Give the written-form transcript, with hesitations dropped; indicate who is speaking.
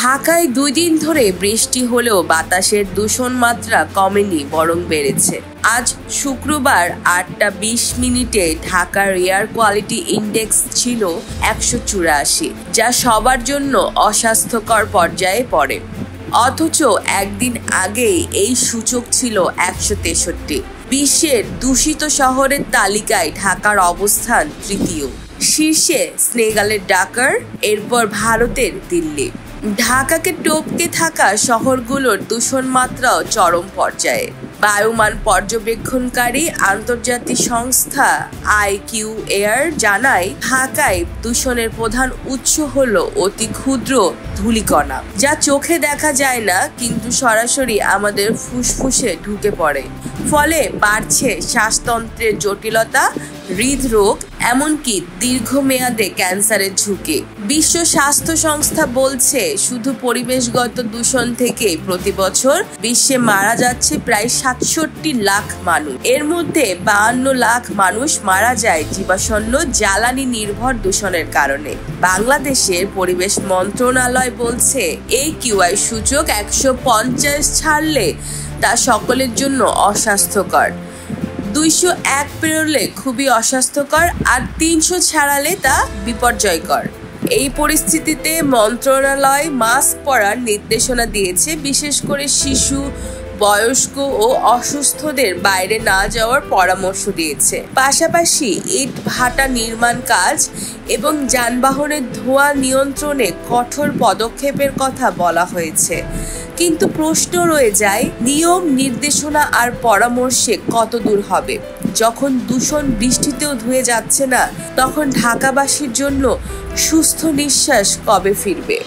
Speaker 1: ঢাকায় 2 দিন ধরে বৃষ্টি হলেও বাতাসের দূষণ মাত্রা কমেনি, বরং বেড়েছে। আজ শুক্রবার 8টা 20 ঢাকার এয়ার কোয়ালিটি ইন্ডেক্স ছিল 184, যা সবার জন্য অস্বাস্থ্যকর পর্যায়ে পড়ে। অথচ একদিন আগেই এই সূচক ছিল 163। বিশ্বের দূষিত শহরের তালিকায় ঢাকার অবস্থান তৃতীয়। শীর্ষে সেনেগালের ডাকার, এরপর ভারতের দিল্লি। ঢাকাকে টপকে থাকা শহরগুলোর দূষণ মাত্রাও চরম পর্যায়ে। বায়ুমান পর্যবেক্ষণকারী আন্তর্জাতিক সংস্থা IQAir জানায়, ঢাকায় দূষণের প্রধান উৎস হলো অতি ক্ষুদ্র ধূলিকণা, যা চোখে দেখা যায় না কিন্তু সরাসরি আমাদের ফুসফুসে ঢুকে পড়ে। ফলে বাড়ছে শ্বাসতন্ত্রের জটিলতা, হৃদরোগ, এমনকি দীর্ঘমেয়াদে ক্যান্সারের ঝুঁকি। বিশ্ব স্বাস্থ্য সংস্থা বলছে, শুধু পরিবেশগত দূষণ থেকে প্রতি বছর বিশ্বে মারা যাচ্ছে প্রায় 67 লাখ মানুষ। এর মধ্যে 52 লাখ মানুষ মারা যায় জীবাশ্ম জ্বালানি নির্ভর দূষণের কারণে। বাংলাদেশের পরিবেশ মন্ত্রণালয় বলছে, এই QI সূচক 150 ছাড়লে তা সকলের জন্য অস্বাস্থ্যকর। 201 পেরোলে খুবই অস্বাস্থ্যকর, আর 300 ছাড়ালে তা বিপর্যয়কর। এই পরিস্থিতিতে মন্ত্রণালয় মাস্ক পরার নির্দেশনা দিয়েছে, বিশেষ করে শিশু, বয়স্ক ও অসুস্থদের বাইরে না যাওয়ার পরামর্শ দিয়েছে। পাশাপাশি ইট ভাটা নির্মাণ কাজ এবং যানবাহনের ধোঁয়া নিয়ন্ত্রণে কঠোর পদক্ষেপের কথা বলা হয়েছে। কিন্তু প্রশ্ন রয়ে যায়, নিয়ম, নির্দেশনা আর পরামর্শে কত দূর হবে? যখন দূষণ বৃষ্টিতেও ধুয়ে যাচ্ছে না, তখন ঢাকাবাসীর জন্য সুস্থ নিঃশ্বাস কবে ফিরবে?